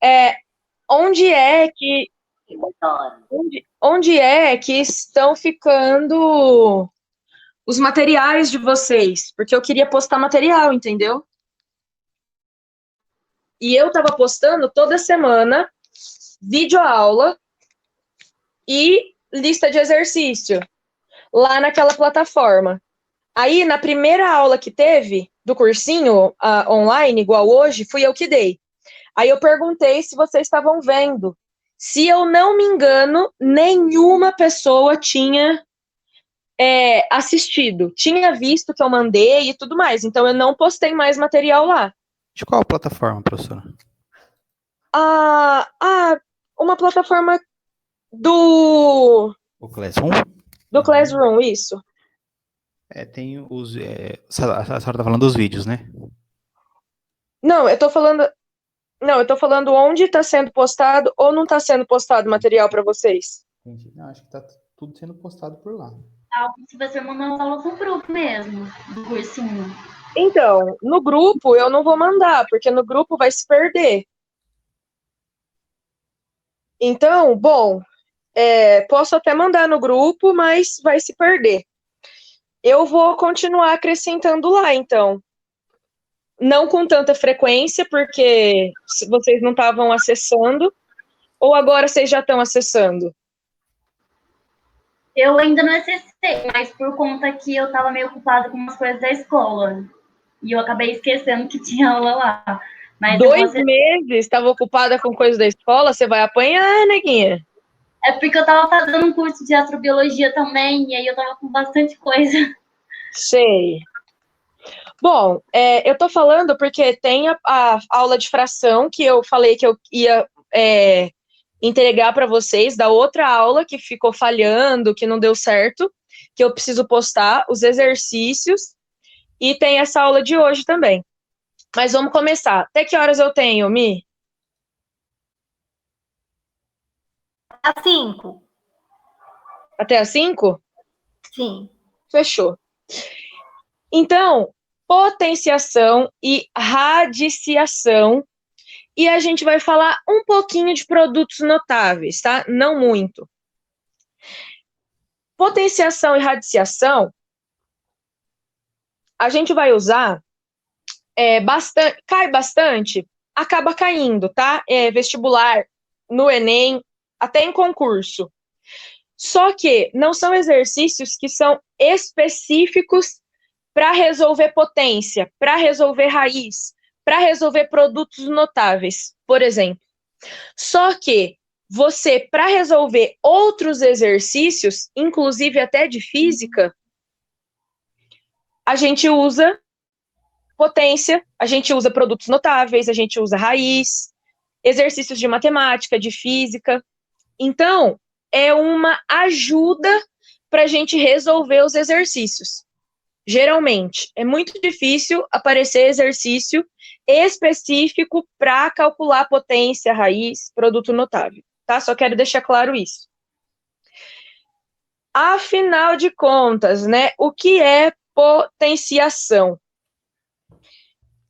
É, onde é que onde é que estão ficando os materiais de vocês? Porque eu queria postar material, entendeu? E eu tava postando toda semana videoaula e lista de exercício lá naquela plataforma. Aí, na primeira aula que teve do cursinho online, igual hoje, fui eu que dei. Aí eu perguntei se vocês estavam vendo. Se eu não me engano, nenhuma pessoa tinha assistido. Tinha visto que eu mandei e tudo mais. Então eu não postei mais material lá. De qual plataforma, professora? Ah, ah, uma plataforma do, O Classroom? do Classroom, isso. Tem os. A senhora tá falando dos vídeos, né? Não, eu tô falando. Não, eu tô falando onde está sendo postado ou não está sendo postado material para vocês. Entendi. Não, acho que tá tudo sendo postado por lá. Se você mandar uma aula pro grupo mesmo, do cursinho. Então, no grupo eu não vou mandar, porque no grupo vai se perder. Então, bom, posso até mandar no grupo, mas vai se perder. Eu vou continuar acrescentando lá, então. Não com tanta frequência, porque vocês não estavam acessando, ou agora vocês já estão acessando? Eu ainda não acessei, mas por conta que eu estava meio ocupada com umas coisas da escola. E eu acabei esquecendo que tinha aula lá. Mas eu vou 2 meses estava ocupada com coisas da escola, você vai apanhar, neguinha. É porque eu estava fazendo um curso de astrobiologia também, e aí eu estava com bastante coisa. Sei. Bom, eu tô falando porque tem a aula de fração que eu falei que eu ia entregar para vocês, da outra aula que ficou falhando, que não deu certo, que eu preciso postar os exercícios, e tem essa aula de hoje também. Mas vamos começar. Até que horas eu tenho, Mi? Às 5. Até às 5? Sim. Fechou. Então, potenciação e radiciação. E a gente vai falar um pouquinho de produtos notáveis, tá? Não muito. Potenciação e radiciação, a gente vai usar bastante, cai bastante, acaba caindo, tá? Vestibular, no Enem, até em concurso. Só que não são exercícios que são específicos para resolver potência, para resolver raiz, para resolver produtos notáveis, por exemplo. Só que você, para resolver outros exercícios, inclusive até de física, a gente usa potência, a gente usa produtos notáveis, a gente usa raiz, exercícios de matemática, de física. Então, é uma ajuda para a gente resolver os exercícios. Geralmente, é muito difícil aparecer exercício específico para calcular potência, raiz, produto notável, tá? Só quero deixar claro isso. Afinal de contas, né, o que é potenciação?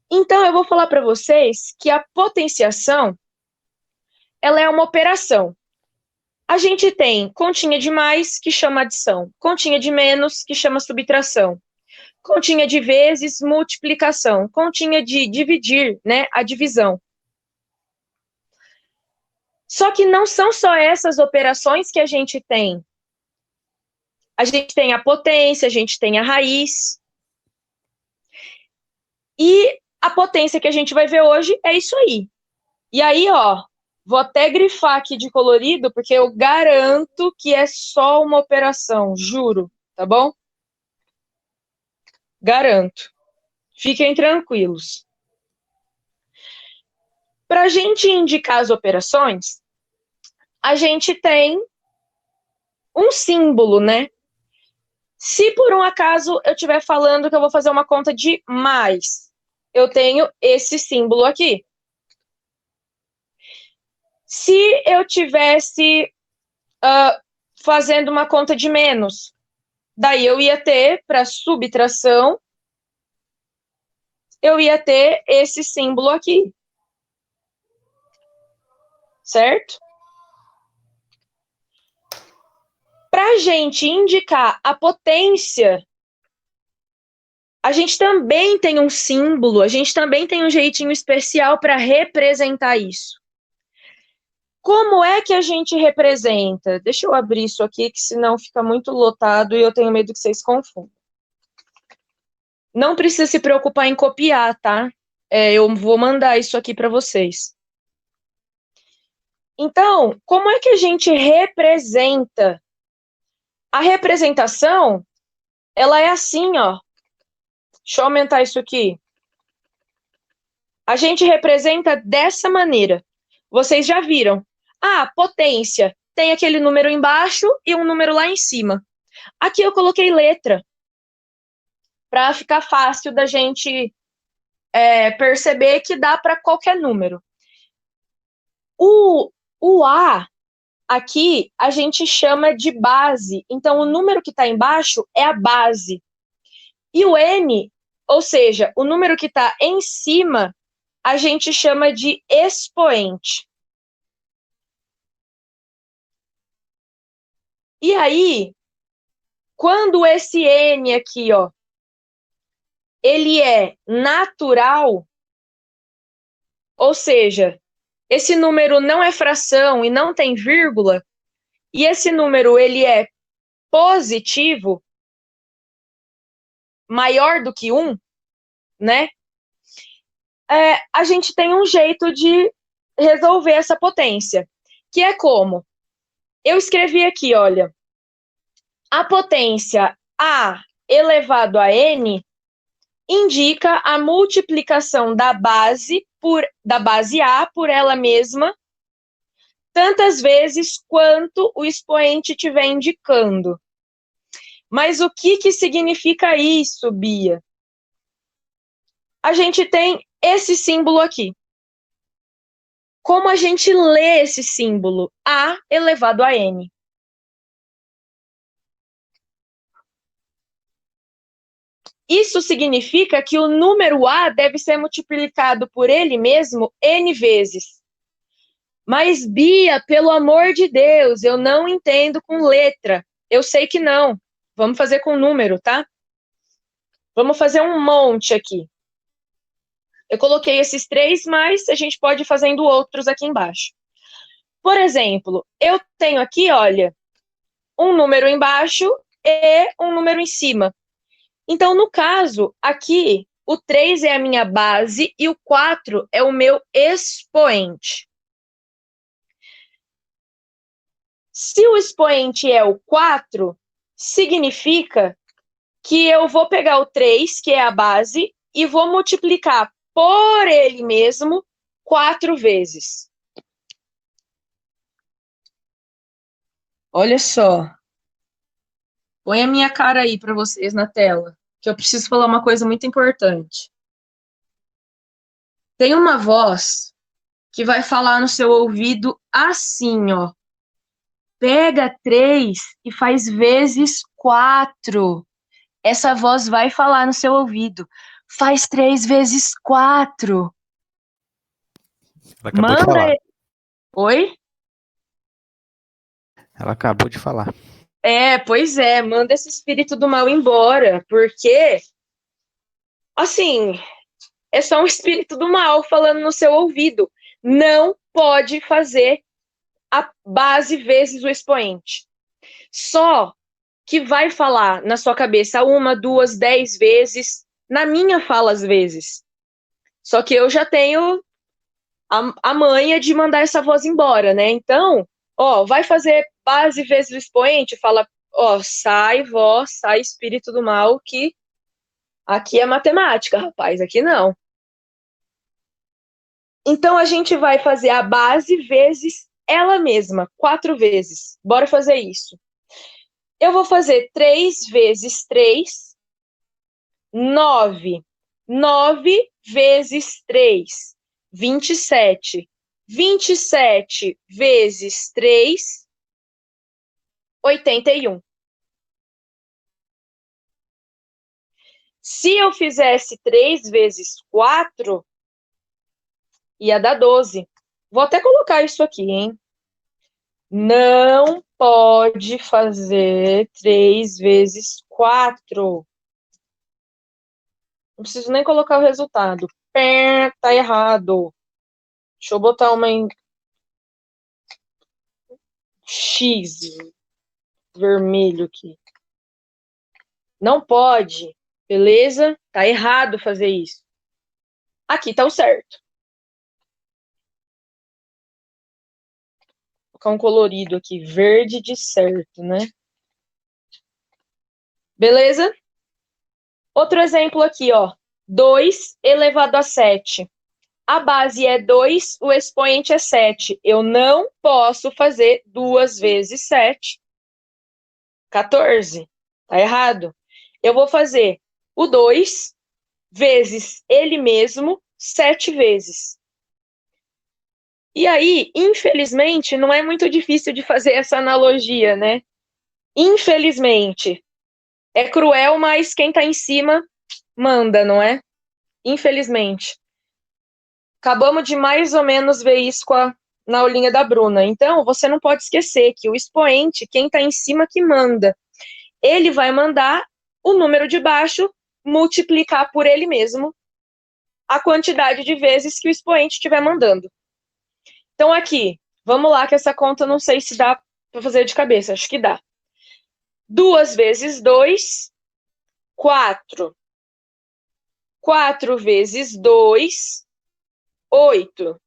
Então, eu vou falar para vocês que a potenciação, ela é uma operação. A gente tem continha de mais, que chama adição, continha de menos, que chama subtração, continha de vezes, multiplicação, continha de dividir, né, a divisão. Só que não são só essas operações que a gente tem. A gente tem a potência, a gente tem a raiz. E a potência que a gente vai ver hoje é isso aí. E aí, ó, vou até grifar aqui de colorido, porque eu garanto que é só uma operação, juro, tá bom? Garanto. Fiquem tranquilos. Para a gente indicar as operações, a gente tem um símbolo, né? Se por um acaso eu estiver falando que eu vou fazer uma conta de mais, eu tenho esse símbolo aqui. Se eu tivesse fazendo uma conta de menos, daí eu ia ter, para subtração, eu ia ter esse símbolo aqui. certo? Para a gente indicar a potência, a gente também tem um símbolo, a gente também tem um jeitinho especial para representar isso. Como é que a gente representa? Deixa eu abrir isso aqui, que senão fica muito lotado e eu tenho medo que vocês confundam. Não precisa se preocupar em copiar, tá? Eu vou mandar isso aqui para vocês. Então, como é que a gente representa? A representação, ela é assim, ó. Deixa eu aumentar isso aqui. A gente representa dessa maneira. Vocês já viram. Ah, potência. Tem aquele número embaixo e um número lá em cima. Aqui eu coloquei letra. Para ficar fácil da gente perceber que dá para qualquer número. O A, aqui, a gente chama de base. Então, o número que está embaixo é a base. E o N, ou seja, o número que está em cima, a gente chama de expoente. E aí, quando esse N aqui, ó, ele é natural, ou seja, esse número não é fração e não tem vírgula, e esse número ele é positivo, maior do que 1, né? A gente tem um jeito de resolver essa potência, que é como? Eu escrevi aqui, olha, a potência A elevado a N indica a multiplicação da base A por ela mesma, tantas vezes quanto o expoente estiver indicando. Mas o que significa isso, Bia? A gente tem esse símbolo aqui. Como a gente lê esse símbolo? A elevado a N. Isso significa que o número A deve ser multiplicado por ele mesmo N vezes. Mas, Bia, pelo amor de Deus, eu não entendo com letra. Eu sei que não. Vamos fazer com número, tá? Vamos fazer um monte aqui. Eu coloquei esses 3, mas a gente pode ir fazendo outros aqui embaixo. Por exemplo, eu tenho aqui, olha, um número embaixo e um número em cima. Então, no caso, aqui, o 3 é a minha base e o 4 é o meu expoente. Se o expoente é o 4, significa que eu vou pegar o 3, que é a base, e vou multiplicar por ele mesmo 4 vezes. Olha só. Põe a minha cara aí para vocês na tela, que eu preciso falar uma coisa muito importante. Tem uma voz que vai falar no seu ouvido assim, ó. Pega 3 e faz vezes 4. Essa voz vai falar no seu ouvido. Faz 3 vezes 4. Ela acabou de falar. Oi? Ela acabou de falar. Pois é, manda esse espírito do mal embora, porque, assim, é só um espírito do mal falando no seu ouvido. Não pode fazer a base vezes o expoente. Só que vai falar na sua cabeça 1, 2, 10 vezes. Na minha fala às vezes. Só que eu já tenho a manha de mandar essa voz embora, né? Então, ó, vai fazer base vezes o expoente, fala, ó, sai, voz, sai espírito do mal, que aqui é matemática, rapaz, aqui não. Então, a gente vai fazer a base vezes ela mesma, 4 vezes. Bora fazer isso. Eu vou fazer 3 vezes 3, 9. 9 vezes 3, 27. 27 vezes 3, 81. Se eu fizesse 3 vezes 4, ia dar 12. Vou até colocar isso aqui, hein? Não pode fazer 3 vezes 4. Não preciso nem colocar o resultado. Pé, tá errado. Deixa eu botar uma em X vermelho aqui. Não pode, beleza? Tá errado fazer isso. Aqui tá o certo. Vou colocar um colorido aqui, verde de certo, né? Beleza? Outro exemplo aqui, ó. 2 elevado a 7. A base é 2, o expoente é 7. Eu não posso fazer 2 vezes 7. 14. Tá errado. Eu vou fazer o 2 vezes ele mesmo 7 vezes. E aí, infelizmente, não é muito difícil de fazer essa analogia, né? Infelizmente. É cruel, mas quem tá em cima manda, não é? Infelizmente. Acabamos de mais ou menos ver isso na aulinha da Bruna. Então, você não pode esquecer que o expoente, quem está em cima que manda. Ele vai mandar o número de baixo multiplicar por ele mesmo a quantidade de vezes que o expoente estiver mandando. Então, aqui, vamos lá, que essa conta não sei se dá para fazer de cabeça, acho que dá. 2 vezes 2, 4. 4 vezes 2, 8.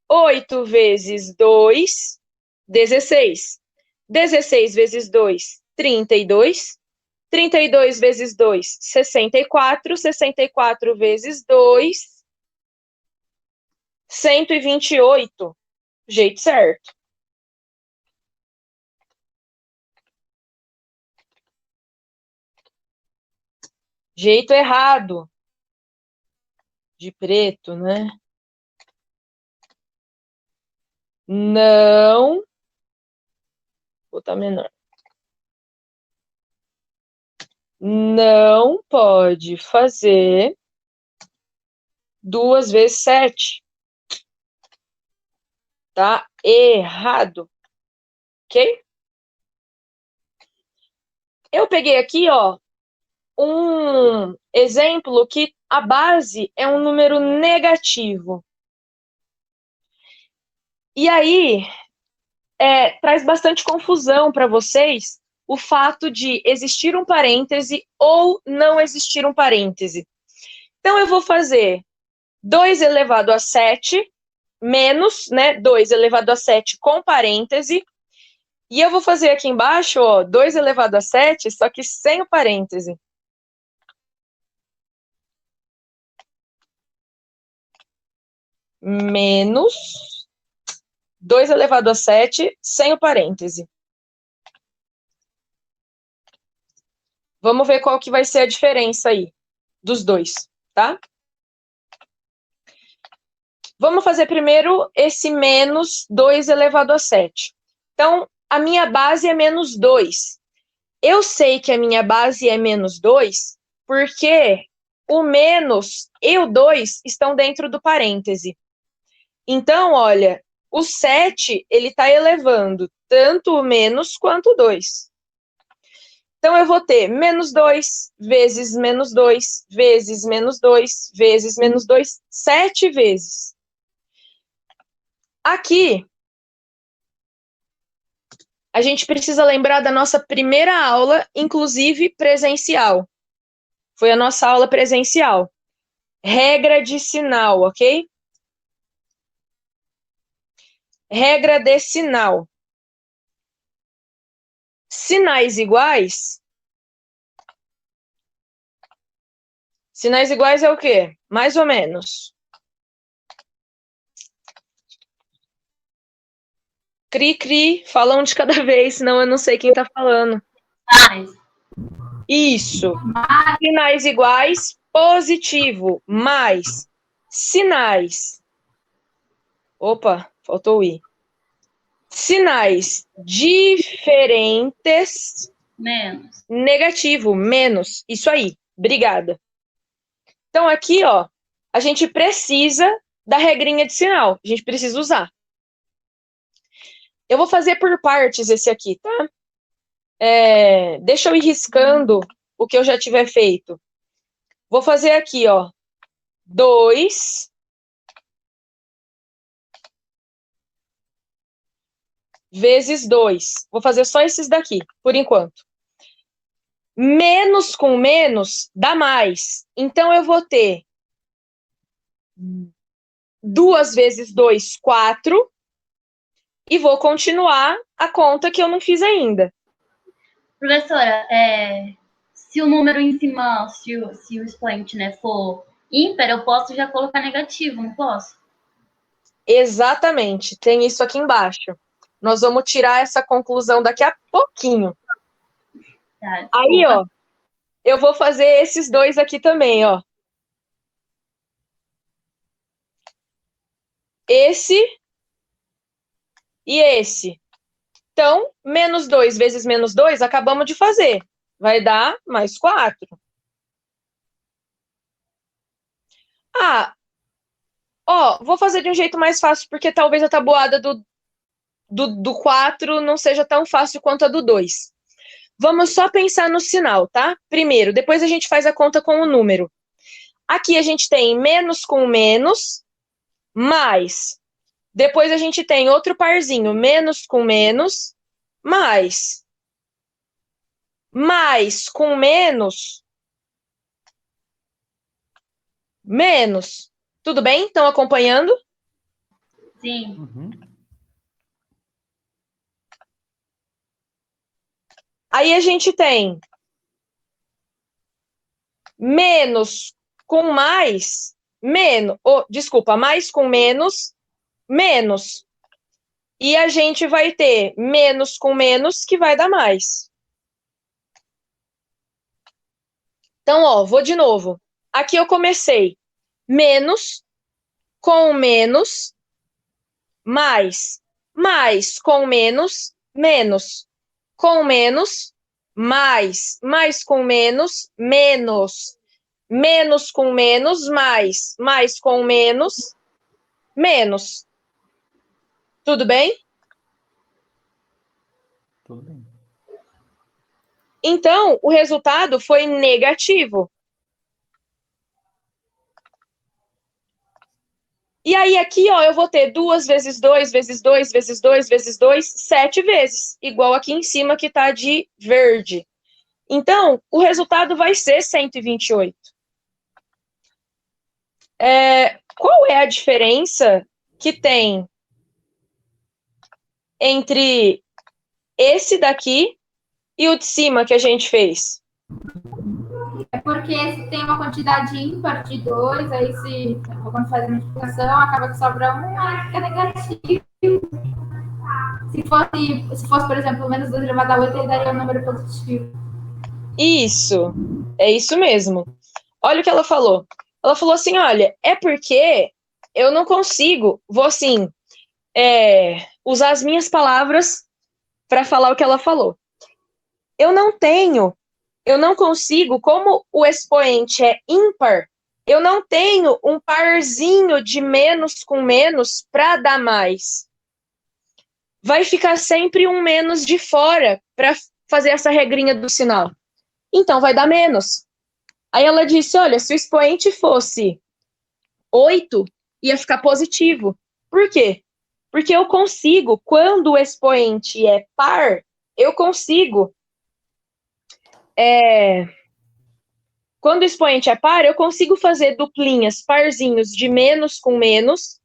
8 vezes 2, 16. 16 vezes 2, 32. 32 vezes 2, 64. 64 vezes 2, 128. Jeito certo. Jeito errado. De preto, né? Não. Vou botar menor. Não pode fazer 2 vezes 7. Tá errado. Ok? Eu peguei aqui, ó, um exemplo que a base é um número negativo. E aí, traz bastante confusão para vocês o fato de existir um parêntese ou não existir um parêntese. Então, eu vou fazer 2 elevado a 7 menos, né, 2 elevado a 7 com parêntese. E eu vou fazer aqui embaixo, ó, 2 elevado a 7, só que sem o parêntese. Menos 2 elevado a 7 sem o parêntese. Vamos ver qual que vai ser a diferença aí dos dois, tá? Vamos fazer primeiro esse menos 2 elevado a 7. Então, a minha base é menos 2. Eu sei que a minha base é menos 2 porque o menos e o 2 estão dentro do parêntese. Então, olha, o 7, ele está elevando tanto o menos quanto o 2. Então, eu vou ter menos 2 vezes menos 2 vezes menos 2 vezes menos 2, 7 vezes. Aqui, a gente precisa lembrar da nossa primeira aula, inclusive presencial. Foi a nossa aula presencial. Regra de sinal, ok? Regra de sinal. Sinais iguais. Sinais iguais é o quê? Mais ou menos. Cri, cri, fala um de cada vez, senão eu não sei quem tá falando. Mais. Isso. Sinais iguais, positivo, mais. Sinais. Opa, faltou o i. Sinais diferentes. Menos. Negativo, menos. Isso aí. Obrigada. Então, aqui, ó, a gente precisa da regrinha de sinal. A gente precisa usar. Eu vou fazer por partes esse aqui, tá? Deixa eu ir riscando o que eu já tiver feito. Vou fazer aqui, ó, 2 vezes 2. Vou fazer só esses daqui, por enquanto. Menos com menos dá mais. Então, eu vou ter 2 vezes 2, 4. E vou continuar a conta que eu não fiz ainda. Professora, se o número em cima, se o expoente, né, for ímpar, eu posso já colocar negativo, não posso? Exatamente, tem isso aqui embaixo. Nós vamos tirar essa conclusão daqui a pouquinho. Tá, aí, ó, eu vou fazer esses dois aqui também, ó. Esse e esse. Então, menos 2 vezes menos 2, acabamos de fazer. Vai dar mais 4. Vou fazer de um jeito mais fácil, porque talvez a tabuada do 4 não seja tão fácil quanto a do 2. Vamos só pensar no sinal, tá? Primeiro, depois a gente faz a conta com o número. Aqui a gente tem menos com menos, mais. Depois a gente tem outro parzinho, menos com menos, mais. Mais com menos, menos. Tudo bem? Estão acompanhando? Sim. Uhum. Aí a gente tem menos com mais, mais com menos, menos. E a gente vai ter menos com menos, que vai dar mais. Então, ó, vou de novo. Aqui eu comecei menos com menos, mais. Mais com menos, menos. Com menos, mais. Mais com menos, menos. Menos com menos, mais. Mais com menos, menos. Tudo bem? Tudo bem. Então, o resultado foi negativo. E aí, aqui, ó, eu vou ter 2 vezes 2, vezes 2, vezes 2, vezes 2, 7 vezes. Igual aqui em cima, que tá de verde. Então, o resultado vai ser 128. Qual é a diferença que tem entre esse daqui e o de cima que a gente fez? É porque se tem uma quantidade ímpar de 2, aí quando faz a multiplicação, acaba que sobra um, aí fica negativo. Se fosse, por exemplo, menos 2 elevado a 8, ele daria um número positivo. Isso, é isso mesmo. Olha o que ela falou. Ela falou assim, olha, é porque eu não consigo, vou assim, usar as minhas palavras para falar o que ela falou. Eu não consigo, como o expoente é ímpar, eu não tenho um parzinho de menos com menos para dar mais. Vai ficar sempre um menos de fora para fazer essa regrinha do sinal. Então, vai dar menos. Aí ela disse, olha, se o expoente fosse 8, ia ficar positivo. Por quê? Porque eu consigo, quando o expoente é par, eu consigo... Quando o expoente é par, eu consigo fazer duplinhas, parzinhos de menos com menos,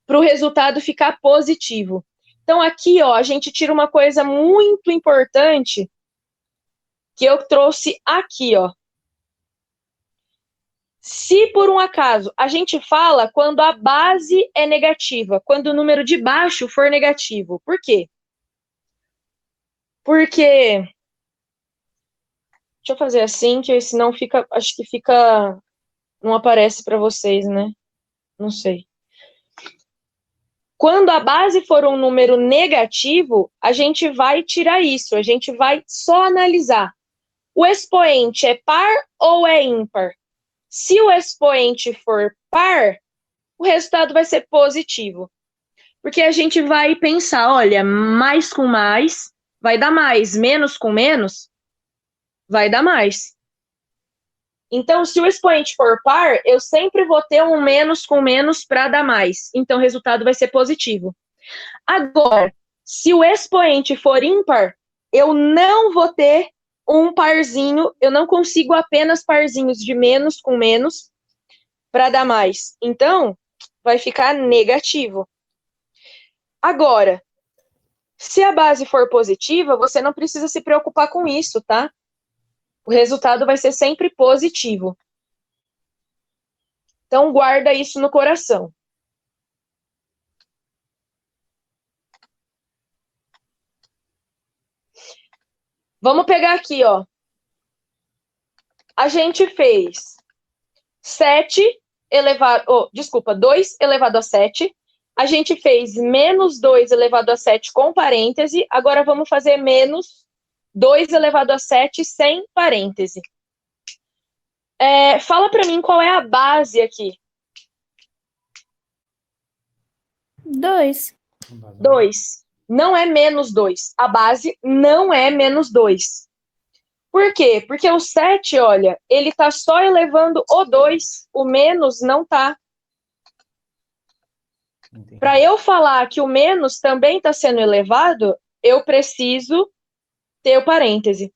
para o resultado ficar positivo. Então, aqui, ó, a gente tira uma coisa muito importante que eu trouxe aqui, ó. Se, por um acaso, a gente fala quando a base é negativa, quando o número de baixo for negativo. Por quê? Porque... Deixa eu fazer assim, que senão fica... Acho que fica... Não aparece para vocês, né? Não sei. Quando a base for um número negativo, a gente vai tirar isso, a gente vai só analisar. O expoente é par ou é ímpar? Se o expoente for par, o resultado vai ser positivo. Porque a gente vai pensar, olha, mais com mais vai dar mais, menos com menos vai dar mais. Então, se o expoente for par, eu sempre vou ter um menos com menos para dar mais. Então, o resultado vai ser positivo. Agora, se o expoente for ímpar, eu não vou ter um parzinho, eu não consigo apenas parzinhos de menos com menos para dar mais. Então, vai ficar negativo. Agora, se a base for positiva, você não precisa se preocupar com isso, tá? O resultado vai ser sempre positivo. Então, guarda isso no coração. Vamos pegar aqui, ó. A gente fez 2 elevado a 7. A gente fez menos 2 elevado a 7 com parêntese. Agora vamos fazer menos 2 elevado a 7 sem parêntese. Fala para mim qual é a base aqui. 2. 2. Não é menos 2. A base não é menos 2. Por quê? Porque o 7, olha, ele está só elevando o 2. O menos não está. Para eu falar que o menos também está sendo elevado, eu preciso ter o parêntese.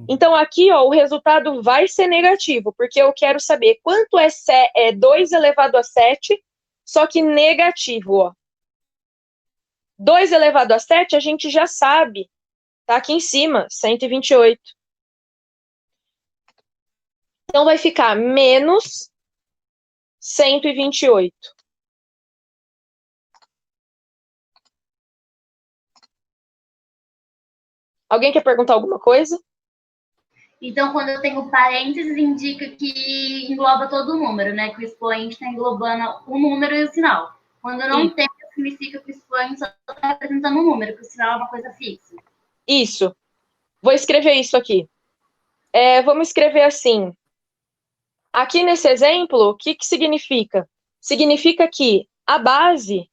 Então, aqui, ó, o resultado vai ser negativo, porque eu quero saber quanto é 2 elevado a 7, só que negativo, ó. 2 elevado a 7, a gente já sabe. Tá aqui em cima, 128. Então, vai ficar menos 128. Alguém quer perguntar alguma coisa? Então, quando eu tenho parênteses, indica que engloba todo o número, né? Que o expoente está englobando o número e o sinal. Quando não tem, significa que o expoente só está representando um número, que o sinal é uma coisa fixa. Isso. Vou escrever isso aqui. Vamos escrever assim. Aqui nesse exemplo, o que significa? Significa que a base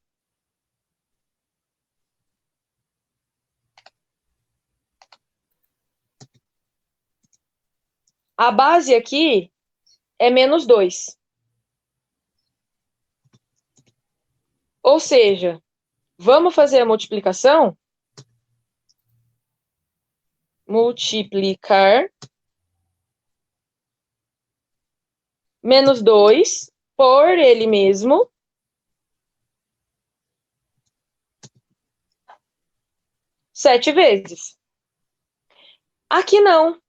aqui é menos 2. Ou seja, vamos fazer a multiplicação? Multiplicar menos 2 por ele mesmo. Sete vezes. Aqui não.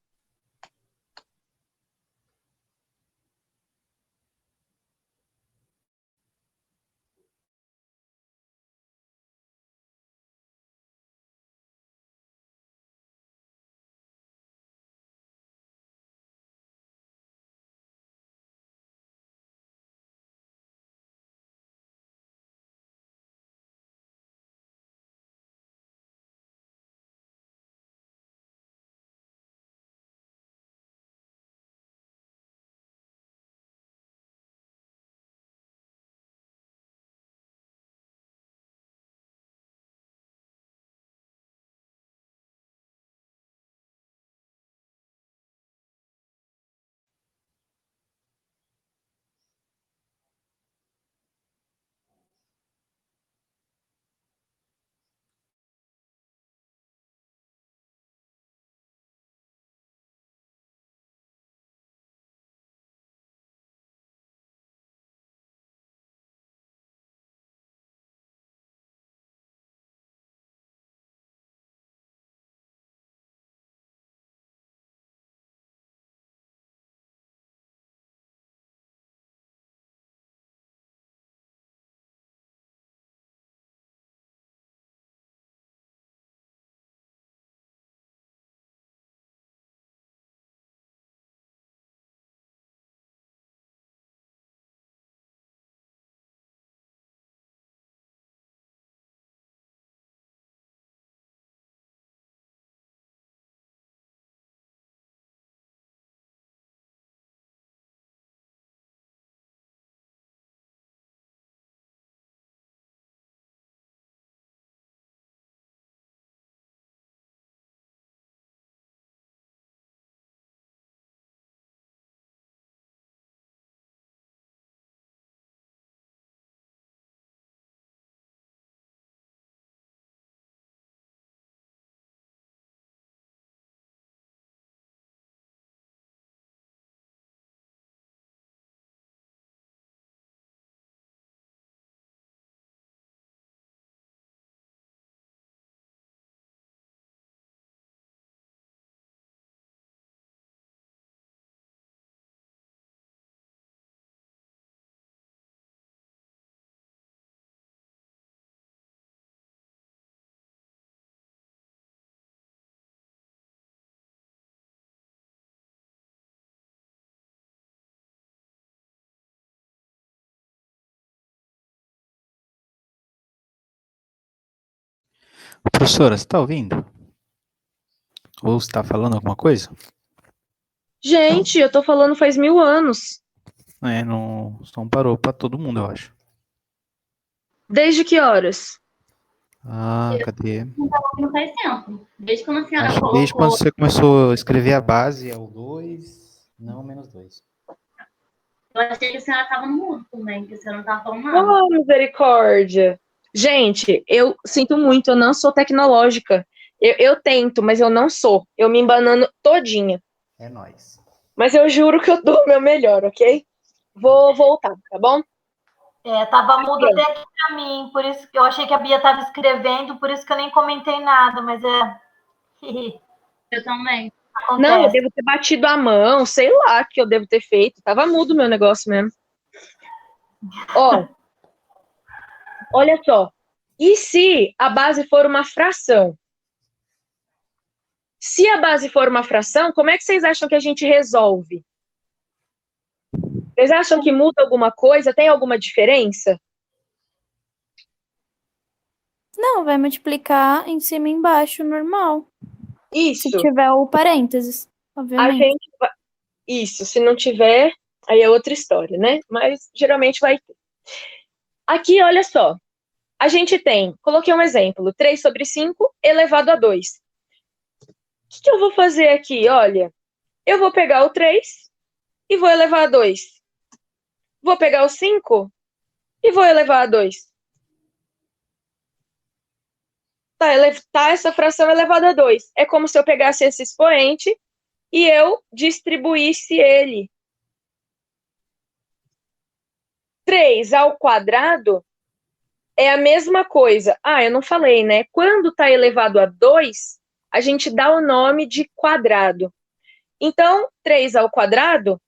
Professora, você está ouvindo? Ou você está falando alguma coisa? Gente, eu tô falando faz 1000 anos. Não, o som parou para todo mundo, eu acho. Desde que horas? Ah, cadê? Não faz tempo. Desde quando a senhora Acho que desde quando colocou. você começou a escrever a base, é o 2, não, menos 2. Eu achei que a senhora estava no mudo também, que a senhora não estava falando nada. Oh, misericórdia. Gente, eu sinto muito, eu não sou tecnológica. Eu tento, mas eu não sou. Eu me embanando todinha. É nóis. Mas eu juro que eu dou o meu melhor, ok? Vou voltar, tá bom? Tava mudo até aqui para mim, por isso que eu achei que a Bia estava escrevendo, por isso que eu nem comentei nada, mas Eu também. acontece. Não, eu devo ter batido a mão, sei lá o que eu devo ter feito. Tava mudo o meu negócio mesmo. Ó, olha só. E se a base for uma fração? Se a base for uma fração, como é que vocês acham que a gente resolve? Vocês acham que muda alguma coisa? Tem alguma diferença? Não, vai multiplicar em cima e embaixo, normal. Isso. Se tiver o parênteses, A obviamente. gente vai... Isso, se não tiver, aí é outra história, né? Mas geralmente vai ter. Aqui, olha só. A gente tem, coloquei um exemplo, 3 sobre 5 elevado a 2. O que eu vou fazer aqui? Olha, eu vou pegar o 3 e vou elevar a 2. Vou pegar o 5 e vou elevar a 2. Tá essa fração elevada a 2. É como se eu pegasse esse expoente e eu distribuísse ele. 3 ao quadrado é a mesma coisa. Ah, eu não falei, né? Quando está elevado a 2, a gente dá o nome de quadrado. Então, 3 ao quadrado,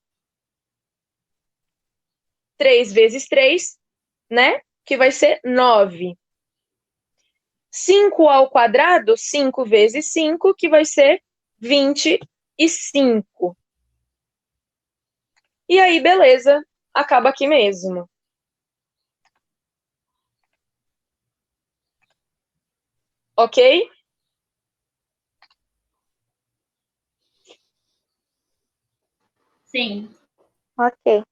3 vezes 3, né? Que vai ser 9. 5 ao quadrado, 5 vezes 5, que vai ser 25. E aí, beleza, acaba aqui mesmo. Ok? Sim. Ok.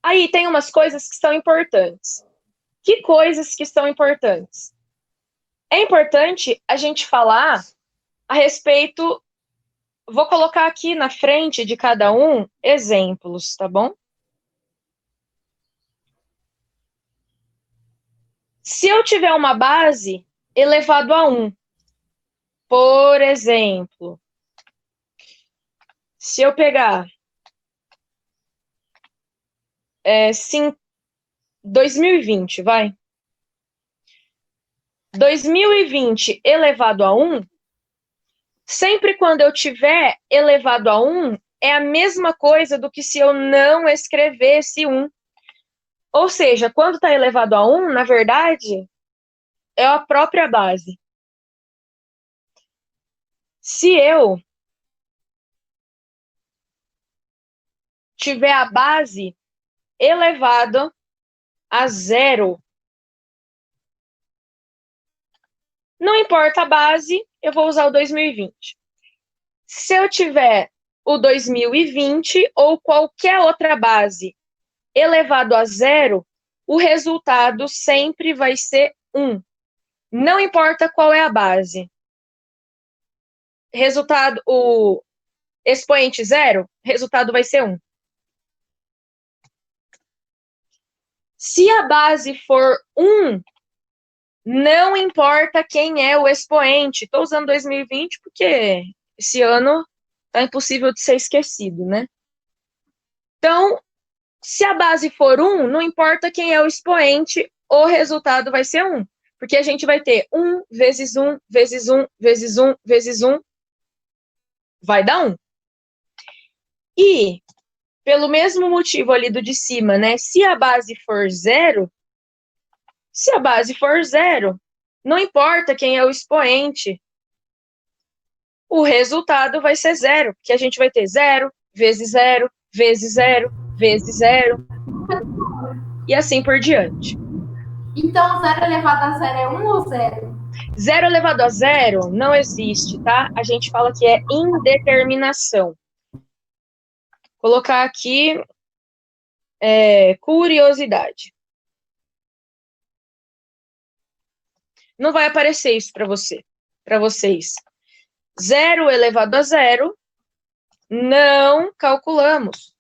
Aí tem umas coisas que são importantes. Que coisas que são importantes? É importante a gente falar a respeito. Vou colocar aqui na frente de cada um exemplos, tá bom? Se eu tiver uma base elevado a 1, por exemplo, se eu pegar 2020, vai. 2020 elevado a 1, sempre quando eu tiver elevado a 1, é a mesma coisa do que se eu não escrevesse 1. Ou seja, quando está elevado a 1, na verdade, é a própria base. Se eu tiver a base elevada a 0, não importa a base, eu vou usar o 2020. Se eu tiver o 2020 ou qualquer outra base elevado a 0, o resultado sempre vai ser 1. Não importa qual é a base. Resultado, o expoente 0, resultado vai ser 1. Se a base for 1, não importa quem é o expoente. Estou usando 2020 porque esse ano tá impossível de ser esquecido, né? Então, se a base for 1, não importa quem é o expoente, o resultado vai ser 1. Porque a gente vai ter 1 vezes 1, vezes 1, vezes 1, vezes 1. Vai dar 1. E, pelo mesmo motivo ali do de cima, né? Se a base for 0, não importa quem é o expoente, o resultado vai ser 0, porque a gente vai ter 0, vezes 0, vezes 0, vezes 0, e assim por diante. Então, 0 elevado a 0 é 1 ou 0? 0 elevado a 0 não existe, tá? A gente fala que é indeterminação. Vou colocar aqui curiosidade. Não vai aparecer isso para vocês. 0 elevado a 0, não calculamos.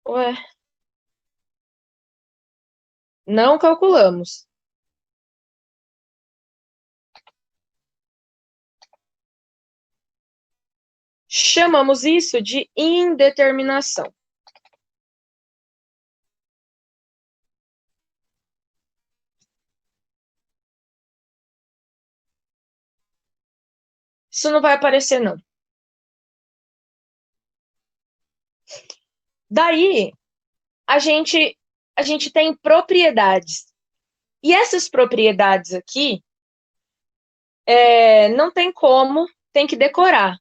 Ué. Não calculamos. Chamamos isso de indeterminação. Isso não vai aparecer, não. Daí, a gente tem propriedades. E essas propriedades aqui, não tem como, tem que decorar.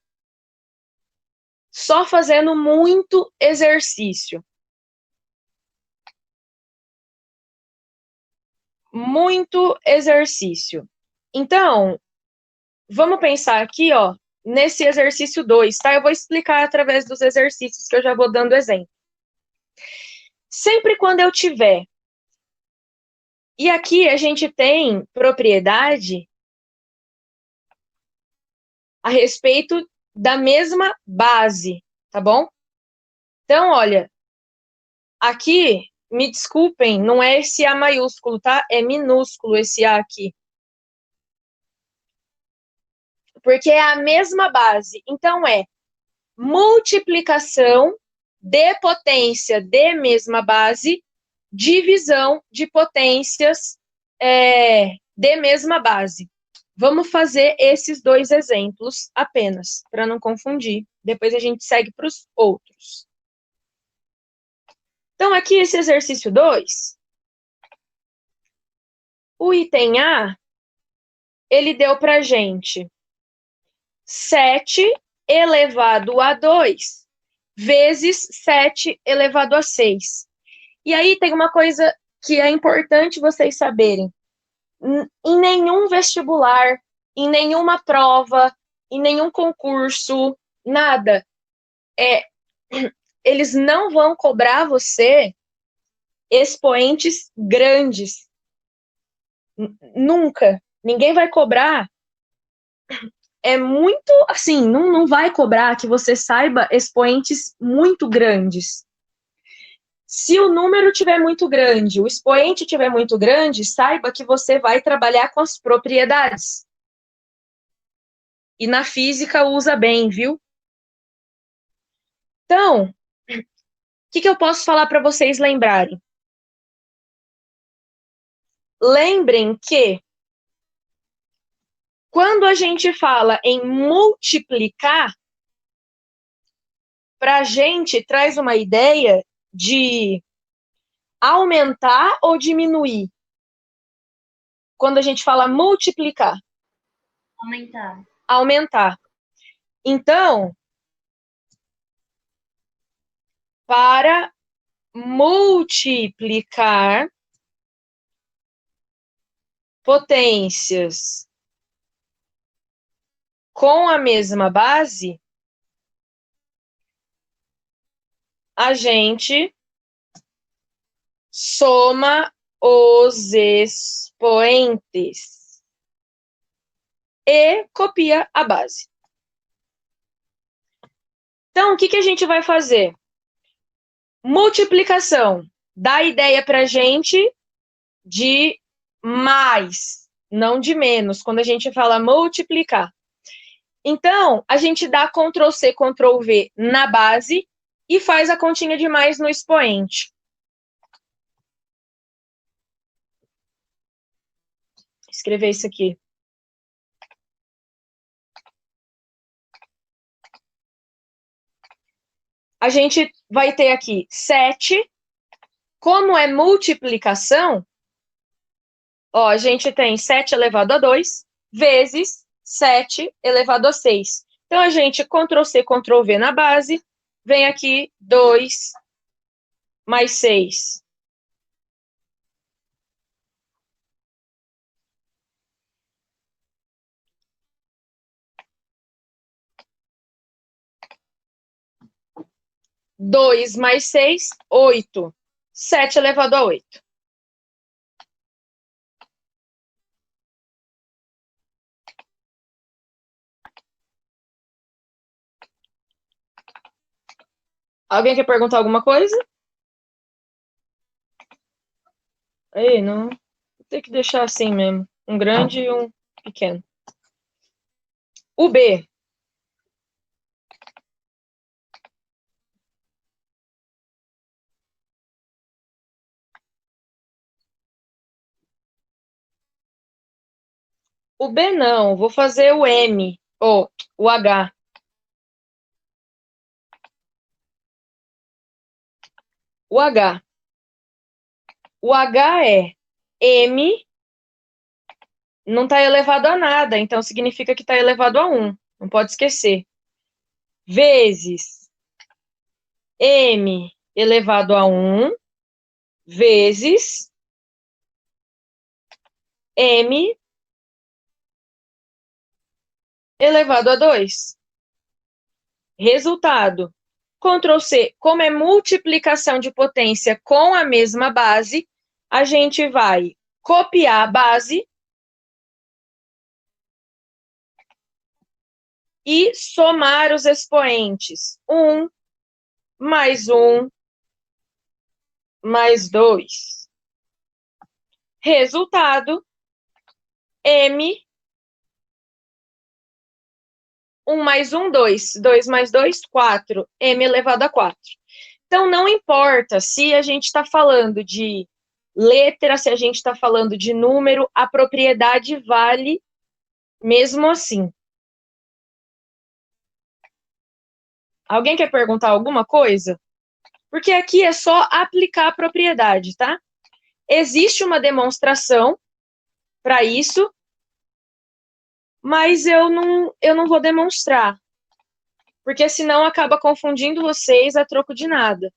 Só fazendo muito exercício. Muito exercício. Então, vamos pensar aqui, ó, nesse exercício 2, tá? Eu vou explicar através dos exercícios que eu já vou dando exemplo. Sempre quando eu tiver... E aqui a gente tem propriedade a respeito da mesma base, tá bom? Então, olha, aqui, me desculpem, não é esse A maiúsculo, tá? É minúsculo esse A aqui. Porque é a mesma base. Então, é multiplicação de potência de mesma base, divisão de potências de mesma base. Vamos fazer esses 2 exemplos apenas, para não confundir. Depois a gente segue para os outros. Então, aqui esse exercício 2, o item A, ele deu para a gente 7 elevado a 2 vezes 7 elevado a 6. E aí tem uma coisa que é importante vocês saberem. Em nenhum vestibular, em nenhuma prova, em nenhum concurso, nada. Eles não vão cobrar você expoentes grandes. Nunca. Ninguém vai cobrar. É muito, assim, não vai cobrar que você saiba expoentes muito grandes. Se o número tiver muito grande, o expoente tiver muito grande, saiba que você vai trabalhar com as propriedades. E na física usa bem, viu? Então, o que eu posso falar para vocês lembrarem? Lembrem que quando a gente fala em multiplicar, para a gente traz uma ideia de aumentar ou diminuir. Quando a gente fala multiplicar. Aumentar. Aumentar. Então, para multiplicar potências com a mesma base, a gente soma os expoentes e copia a base. Então, o que a gente vai fazer? Multiplicação dá ideia para a gente de mais, não de menos, quando a gente fala multiplicar. Então, a gente dá Ctrl+C, Ctrl+V na base e faz a continha de mais no expoente. Vou escrever isso aqui. A gente vai ter aqui 7. Como é multiplicação, ó, a gente tem 7 elevado a 2 vezes 7 elevado a 6. Então, a gente Ctrl+C, Ctrl+V na base, vem aqui 2 mais 6. Dois mais 6, 8. 7 elevado a 8. Alguém quer perguntar alguma coisa? Ei, não. Tem que deixar assim mesmo. Um grande e um pequeno. O B. O B não, vou fazer o M, ou o H. O H. O H é M, não está elevado a nada, então significa que está elevado a 1. Não pode esquecer. Vezes M elevado a 1, vezes M elevado a 2. Resultado. Ctrl C, como é multiplicação de potência com a mesma base, a gente vai copiar a base e somar os expoentes. 1 mais 1 mais 2. Resultado, M, 1 mais 1, 2. 2 mais 2, 4. M elevado a 4. Então, não importa se a gente está falando de letra, se a gente está falando de número, a propriedade vale mesmo assim. Alguém quer perguntar alguma coisa? Porque aqui é só aplicar a propriedade, tá? Existe uma demonstração para isso, mas eu não vou demonstrar, porque senão acaba confundindo vocês a troco de nada.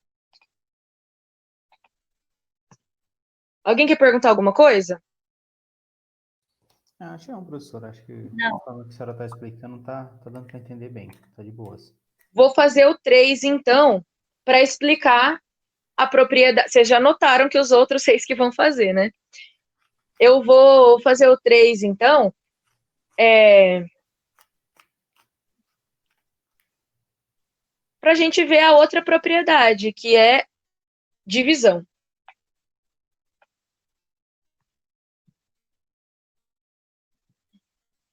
Alguém quer perguntar alguma coisa? Acho que não, professor. Acho que Não. a forma que a senhora está explicando tá dando para entender bem. Tá de boas. Vou fazer o 3, então, para explicar a propriedade. Vocês já notaram que os outros 6 que vão fazer, né? Eu vou fazer o 3, então, para a gente ver a outra propriedade, que é divisão.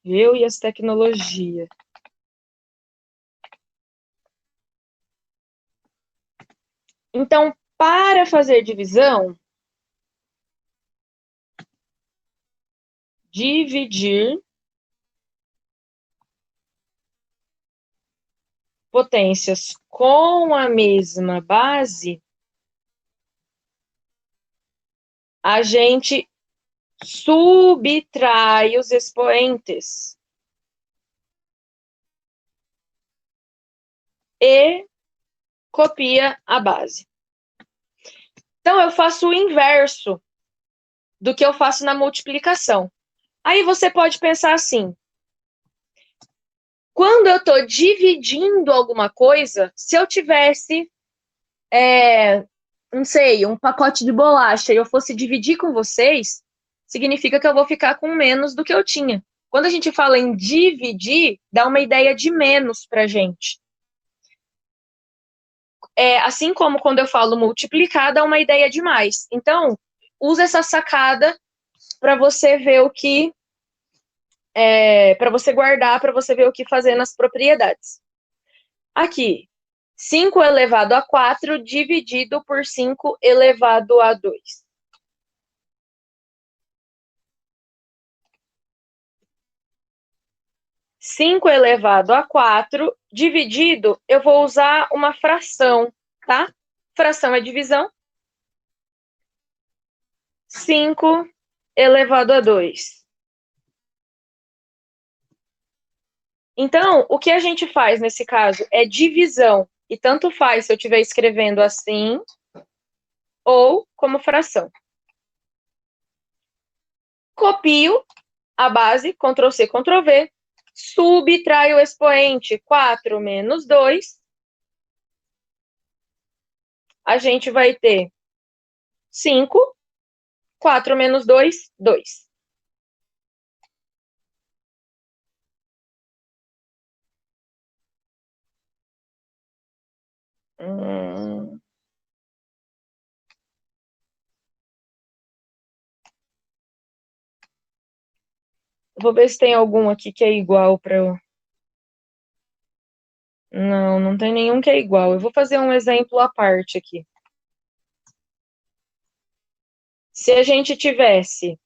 Eu e as tecnologias. Então, para fazer divisão, dividir potências com a mesma base, a gente subtrai os expoentes e copia a base. Então, eu faço o inverso do que eu faço na multiplicação. Aí você pode pensar assim, quando eu estou dividindo alguma coisa, se eu tivesse, não sei, um pacote de bolacha e eu fosse dividir com vocês, significa que eu vou ficar com menos do que eu tinha. Quando a gente fala em dividir, dá uma ideia de menos pra gente. Assim como quando eu falo multiplicar, dá uma ideia de mais. Então, usa essa sacada para você ver o que... para você guardar, para você ver o que fazer nas propriedades. Aqui, 5 elevado a 4 dividido por 5 elevado a 2. Cinco elevado a 4 dividido, eu vou usar uma fração, tá? Fração é divisão. 5 elevado a 2. Então, o que a gente faz nesse caso é divisão E tanto faz se eu estiver escrevendo assim ou como fração. Copio a base, Ctrl+C, Ctrl+V, subtraio o expoente 4 menos 2, a gente vai ter 5, 4 menos 2, 2. Vou ver se tem algum aqui que é igual para eu... Não, não tem nenhum que é igual. Eu vou fazer um exemplo à parte aqui. Se a gente tivesse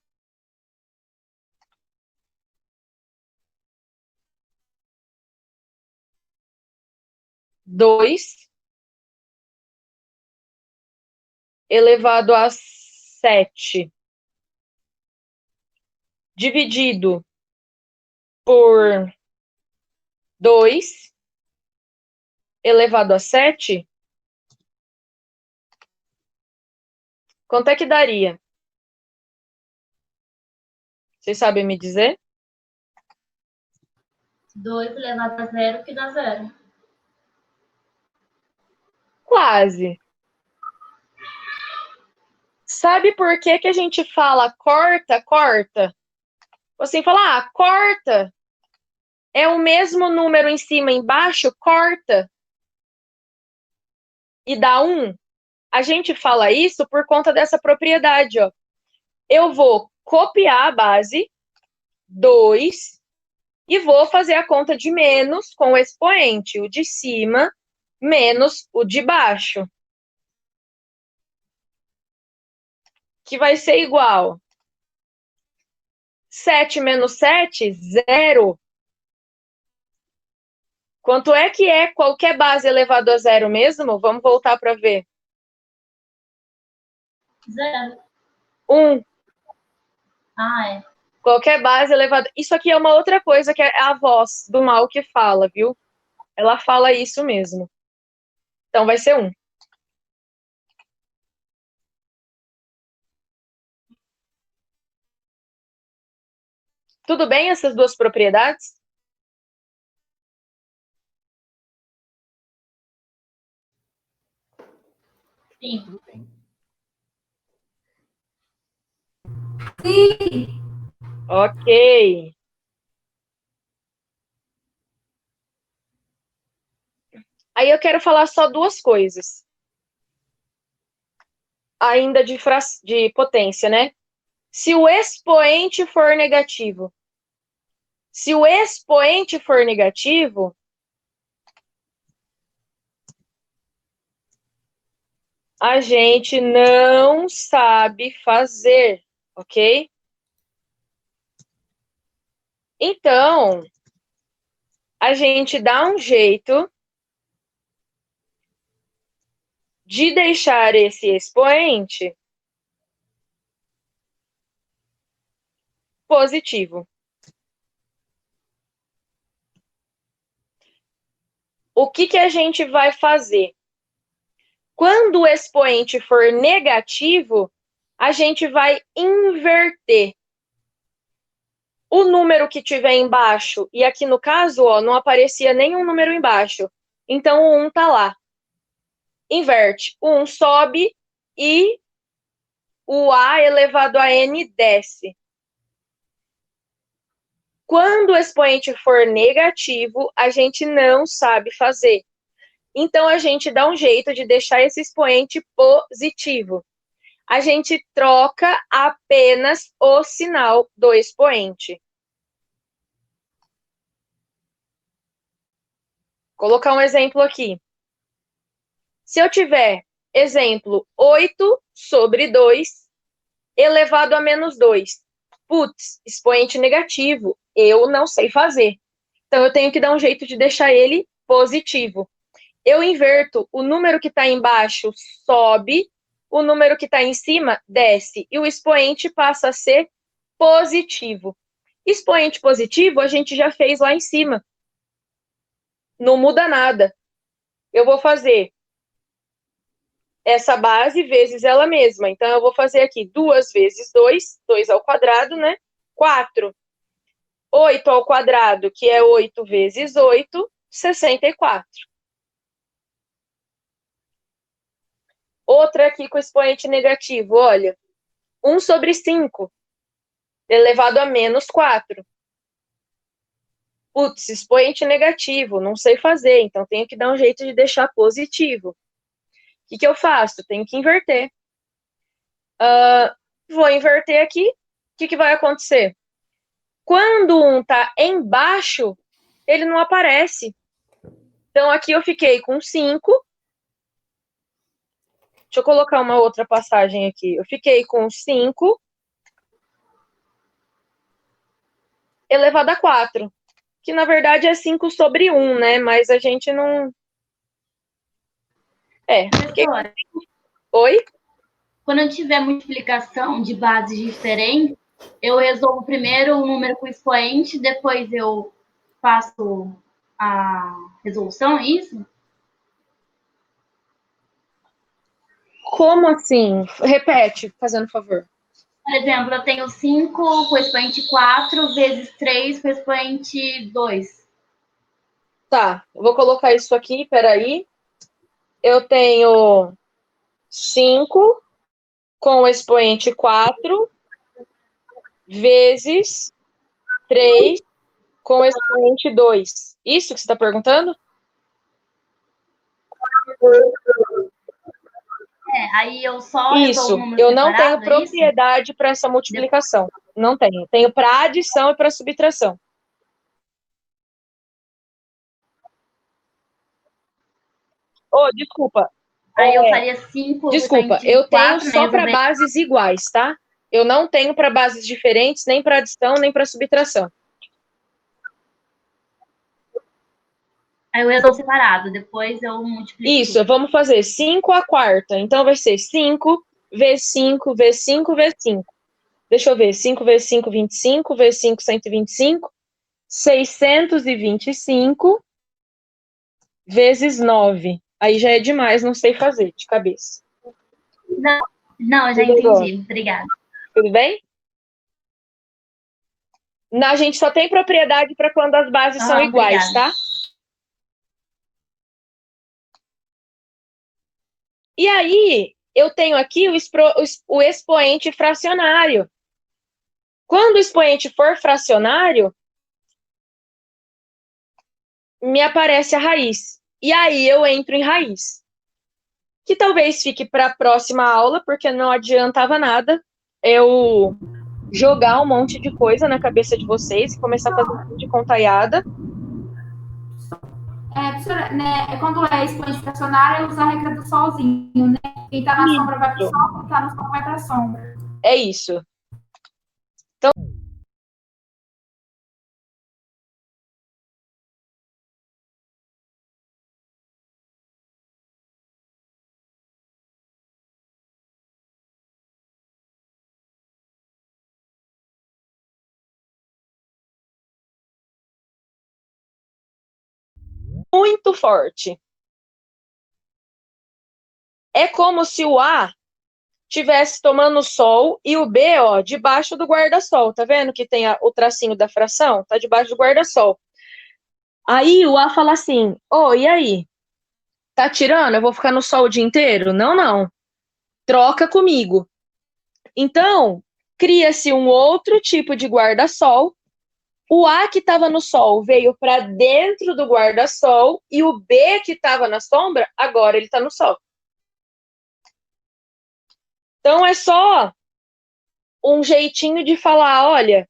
2 elevado a 7 dividido por 2 elevado a 7, quanto é que daria? Vocês sabem me dizer? 2 elevado a 0, que dá 0. Quase. Sabe por que que a gente fala corta, corta? Você fala, ah, corta. É o mesmo número em cima e embaixo, corta. E dá 1. A gente fala isso por conta dessa propriedade, ó. Eu vou copiar a base, 2, e vou fazer a conta de menos com o expoente, o de cima menos o de baixo. Que vai ser igual 7 menos 7, 0. Quanto é que é qualquer base elevado a 0 mesmo? Vamos voltar para ver. 0. 1. Ah, é. Qualquer base elevada... Isso aqui é uma outra coisa que é a voz do mal que fala, viu? Ela fala isso mesmo. Então, vai ser 1. Tudo bem essas duas propriedades? Sim. Tudo bem. Sim. Ok. Aí eu quero falar só duas coisas. Ainda de potência, né? Se o expoente for negativo. Se o expoente for negativo, a gente não sabe fazer, ok? Então, a gente dá um jeito de deixar esse expoente positivo. O que que a gente vai fazer? Quando o expoente for negativo, a gente vai inverter. O número que tiver embaixo, e aqui no caso, ó, não aparecia nenhum número embaixo. Então, o 1 tá lá. Inverte. O 1 sobe e o A elevado a N desce. Quando o expoente for negativo, a gente não sabe fazer. Então, a gente dá um jeito de deixar esse expoente positivo. A gente troca apenas o sinal do expoente. Vou colocar um exemplo aqui. Se eu tiver, exemplo, 8 sobre 2 elevado a menos 2. Putz, expoente negativo. Eu não sei fazer. Então, eu tenho que dar um jeito de deixar ele positivo. Eu inverto. O número que está embaixo sobe, o número que está em cima desce. E o expoente passa a ser positivo. Expoente positivo a gente já fez lá em cima. Não muda nada. eu vou fazer essa base vezes ela mesma. Então, eu vou fazer aqui 2 vezes 2, 2 ao quadrado, né? 4. 8 ao quadrado, que é 8 vezes 8, 64. Outra aqui com expoente negativo, olha. 1 sobre 5 elevado a menos 4. Putz, expoente negativo, não sei fazer, então tenho que dar um jeito de deixar positivo. O que eu faço? Tenho que inverter. Vou inverter aqui. O que vai acontecer? Quando um está embaixo, ele não aparece. Então, aqui eu fiquei com 5. Deixa eu colocar uma outra passagem aqui. Eu fiquei com 5 elevado a 4. Que, na verdade, é 5 sobre 1, né? Mas a gente não... Fiquei... Professora, Oi? quando eu tiver multiplicação de bases diferentes, eu resolvo primeiro o número com expoente, depois eu faço a resolução, é isso? Como assim? Repete, fazendo favor. Por exemplo, eu tenho 5 com expoente 4 vezes 3 com expoente 2. Tá, eu vou colocar isso aqui, peraí. Eu tenho 5 com o expoente 4 vezes 3 com o expoente 2. Isso que você está perguntando? Aí eu só Isso, resolvo o número eu não separado, tenho propriedade para essa multiplicação. Não tenho. Tenho para adição e para subtração. Desculpa. Aí eu faria 5 Desculpa, eu tenho só para bases iguais, tá? Eu não tenho para bases diferentes, nem para adição, nem para subtração. Aí eu resolvo separado, depois eu multiplico. Isso, vamos fazer 5 à quarta. Então, vai ser 5 vezes 5 vezes 5 vezes 5. Deixa eu ver, 5 vezes 5, 25, vezes 5, 125. 625 vezes 9. Aí já é demais, não sei fazer de cabeça. Não, eu já entendi. Obrigada. Tudo bem? A gente só tem propriedade para quando as bases são iguais, obrigada. tá? E aí, eu tenho aqui o expoente fracionário. Quando o expoente for fracionário, me aparece a raiz. E aí eu entro em raiz. Que talvez fique para a próxima aula, porque não adiantava nada eu jogar um monte de coisa na cabeça de vocês e começar a fazer um de contaiada. Professora, né, quando é expoente fracionário, usa a regra do solzinho, né? Quem tá na sombra vai pro sol, quem tá no sol vai pra sombra. É isso. Então, muito forte. É como se o A estivesse tomando sol e o B, ó, debaixo do guarda-sol. Tá vendo que tem o tracinho da fração? Tá debaixo do guarda-sol. Aí o A fala assim, e aí? Tá tirando? Eu vou ficar no sol o dia inteiro? Não, não. Troca comigo. Então, cria-se um outro tipo de guarda-sol. O A que estava no sol veio para dentro do guarda-sol e o B que estava na sombra, agora ele está no sol. Então, é só um jeitinho de falar, olha,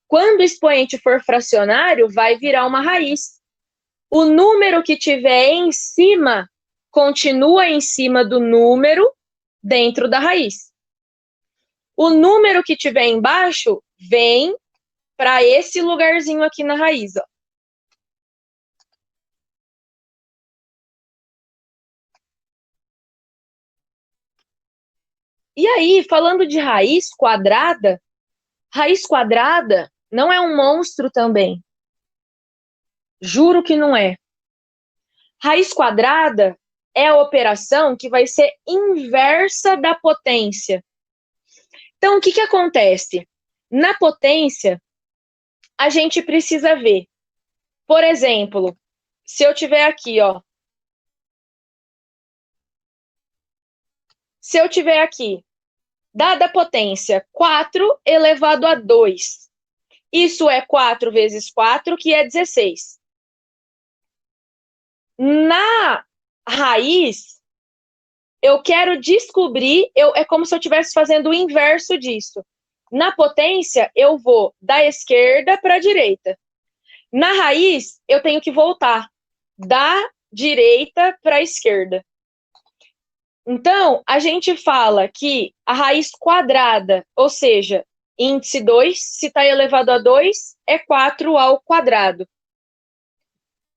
quando o expoente for fracionário, vai virar uma raiz. O número que tiver em cima, continua em cima do número dentro da raiz. O número que tiver embaixo, vem para esse lugarzinho aqui na raiz, ó. E aí, falando de raiz quadrada não é um monstro também. Juro que não é. Raiz quadrada é a operação que vai ser inversa da potência. Então, o que acontece? Na potência, a gente precisa ver. Por exemplo, se eu tiver aqui, ó. Se eu tiver aqui, dada a potência 4 elevado a 2. Isso é 4 vezes 4, que é 16. Na raiz, eu quero descobrir, é como se eu estivesse fazendo o inverso disso. Na potência, eu vou da esquerda para a direita. Na raiz, eu tenho que voltar da direita para a esquerda. Então, a gente fala que a raiz quadrada, ou seja, índice 2, se está elevado a 2, é 4 ao quadrado.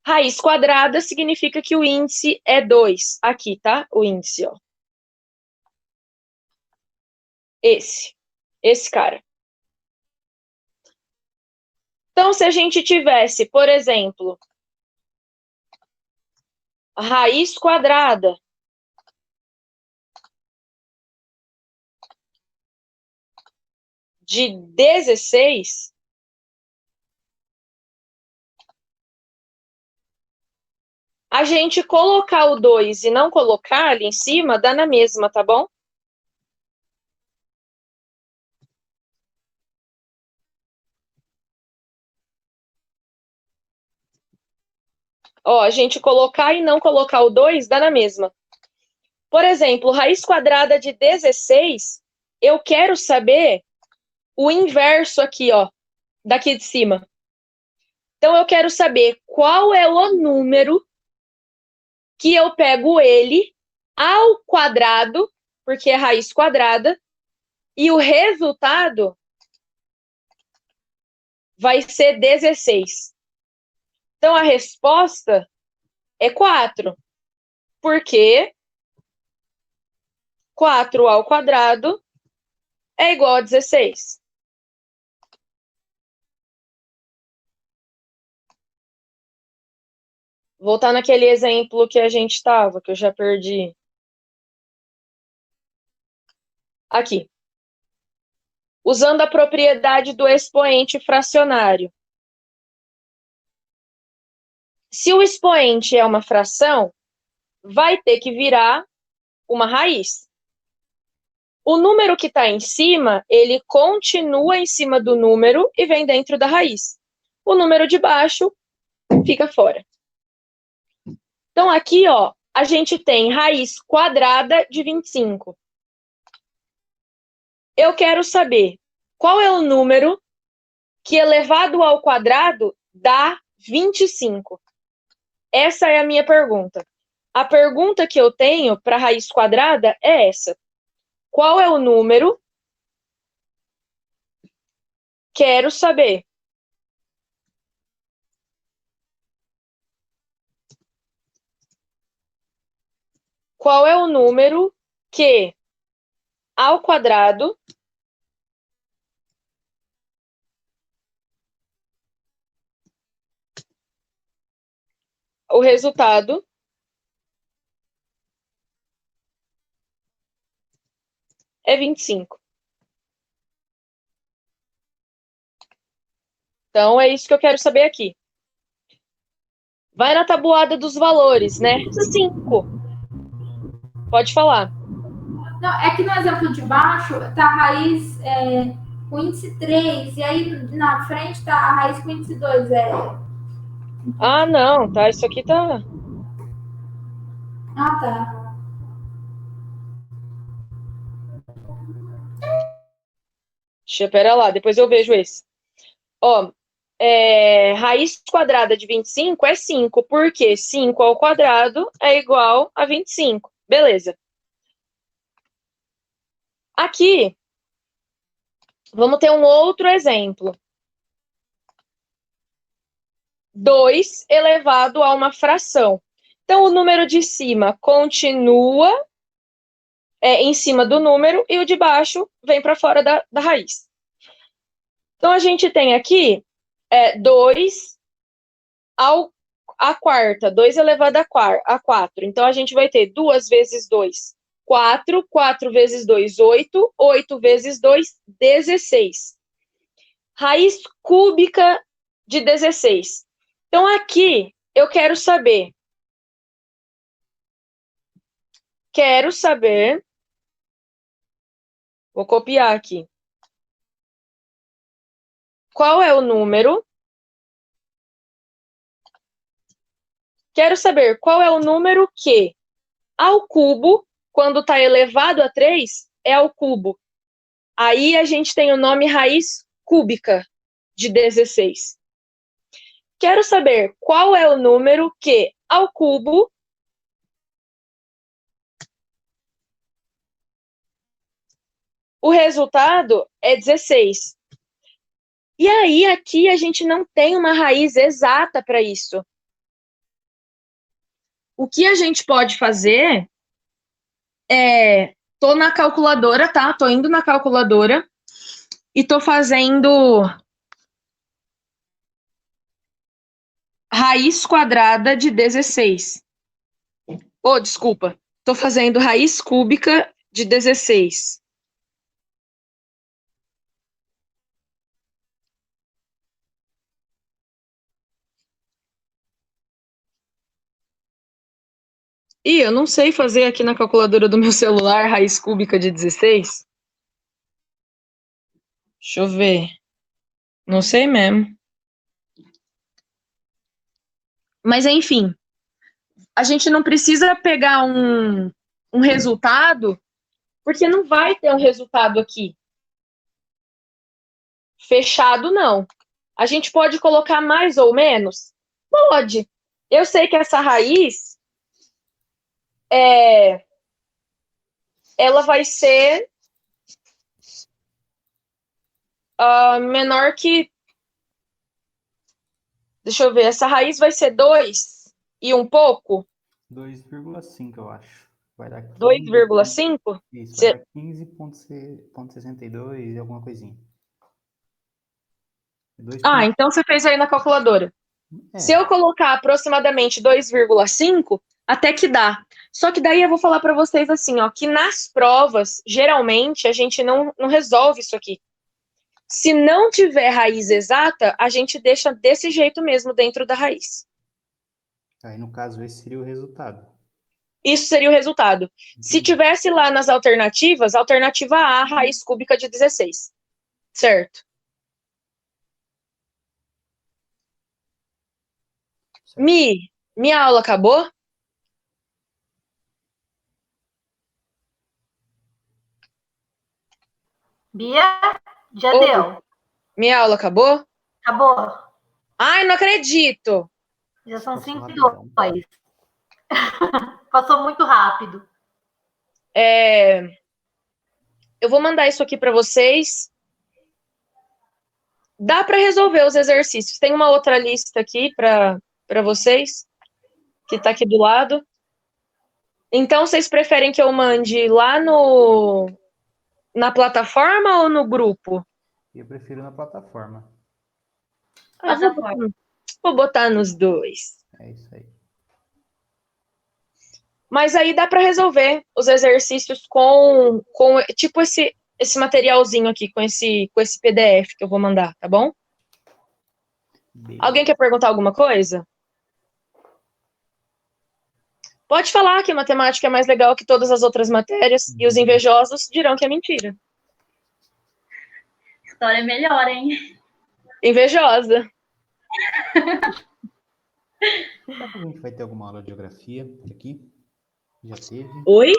Raiz quadrada significa que o índice é 2. Aqui, tá? O índice, ó. Esse cara. Então, se a gente tivesse, por exemplo, raiz quadrada de 16, a gente colocar o 2 e não colocar ali em cima, dá na mesma, tá bom? Ó, a gente colocar e não colocar o 2, dá na mesma. Por exemplo, raiz quadrada de 16, eu quero saber o inverso aqui, ó, daqui de cima. Então, eu quero saber qual é o número que eu pego ele ao quadrado, porque é raiz quadrada, e o resultado vai ser 16. Então, a resposta é 4, porque 4 ao quadrado é igual a 16. Voltar naquele exemplo que a gente estava, que eu já perdi. Aqui. Usando a propriedade do expoente fracionário. Se o expoente é uma fração, vai ter que virar uma raiz. O número que está em cima, ele continua em cima do número e vem dentro da raiz. O número de baixo fica fora. Então, aqui, ó, a gente tem raiz quadrada de 25. Eu quero saber qual é o número que elevado ao quadrado dá 25. Essa é a minha pergunta. A pergunta que eu tenho para raiz quadrada é essa. Qual é o número? Quero saber. Qual é o número que, ao quadrado, o resultado é 25. Então, é isso que eu quero saber aqui. Vai na tabuada dos valores, né? 5. Pode falar. Não, é que no exemplo de baixo tá a raiz com índice 3, e aí na frente tá a raiz com índice 2. Ah, não, tá. Isso aqui tá. Ah, tá. Pera lá, depois eu vejo esse. Ó, raiz quadrada de 25 é 5, porque 5 ao quadrado é igual a 25. Beleza. Aqui, vamos ter um outro exemplo. 2 elevado a uma fração. Então, o número de cima continua em cima do número e o de baixo vem para fora da raiz. Então, a gente tem aqui 2 a quarta, 2 elevado a 4. Então, a gente vai ter 2 vezes 2, 4. 4 vezes 2, 8. 8 vezes 2, 16. Raiz cúbica de 16. Então, aqui, eu quero saber. Vou copiar aqui. Qual é o número? Quero saber qual é o número que, ao cubo, quando está elevado a 3, é ao cubo. Aí a gente tem o nome raiz cúbica de 16. Quero saber qual é o número que, ao cubo, o resultado é 16. E aí, aqui, a gente não tem uma raiz exata para isso. O que a gente pode fazer é... Tô na calculadora, tá? Tô indo na calculadora e tô fazendo raiz quadrada de 16. Oh, desculpa. Tô fazendo raiz cúbica de 16. Ih, eu não sei fazer aqui na calculadora do meu celular raiz cúbica de 16. Deixa eu ver. Não sei mesmo. Mas, enfim, a gente não precisa pegar um resultado, porque não vai ter um resultado aqui. Fechado, não. A gente pode colocar mais ou menos? Pode. Eu sei que essa raiz, ela vai ser menor que... Deixa eu ver, essa raiz vai ser 2 e um pouco? 2,5, eu acho. Vai dar 2,5? Isso, vai dar 15,62 e alguma coisinha. Ah, então você fez aí na calculadora. Se eu colocar aproximadamente 2,5, até que dá. Só que daí eu vou falar para vocês assim, ó, que nas provas, geralmente, a gente não resolve isso aqui. Se não tiver raiz exata, a gente deixa desse jeito mesmo dentro da raiz. Aí, no caso, esse seria o resultado. Isso seria o resultado. Se tivesse lá nas alternativas, alternativa A, raiz cúbica de 16. Certo? Minha aula acabou? Bia, já Oi. deu. Minha aula acabou? Acabou. Ai, não acredito. Já são Passou 5 e rapidão. 2. Passou muito rápido. Eu vou mandar isso aqui para vocês. Dá para resolver os exercícios. Tem uma outra lista aqui para vocês, que está aqui do lado. Então, vocês preferem que eu mande lá na plataforma ou no grupo? Eu prefiro na plataforma. Vou botar nos dois. É isso aí. Mas aí dá para resolver os exercícios com tipo esse materialzinho aqui, com esse PDF que eu vou mandar, tá bom? Beleza. Alguém quer perguntar alguma coisa? Pode falar que matemática é mais legal que todas as outras matérias, e os invejosos dirão que é mentira. História é melhor, hein? Invejosa. Será que a gente vai ter alguma aula de geografia aqui? Já teve? Oi?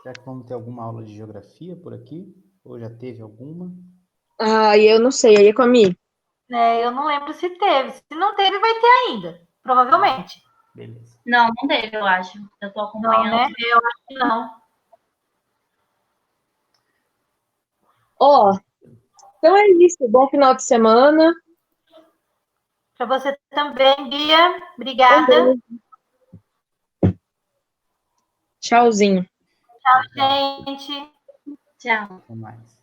Será que vamos ter alguma aula de geografia por aqui? Ou já teve alguma? Eu não sei, aí é comigo. Eu não lembro se teve. Se não teve, vai ter ainda. Provavelmente. Beleza. Não teve, eu acho. Eu tô acompanhando. Não, né? Eu acho que não. Então é isso. Bom final de semana. Para você também, Bia. Obrigada. Tchauzinho. Tchau, gente. Tchau. Até mais.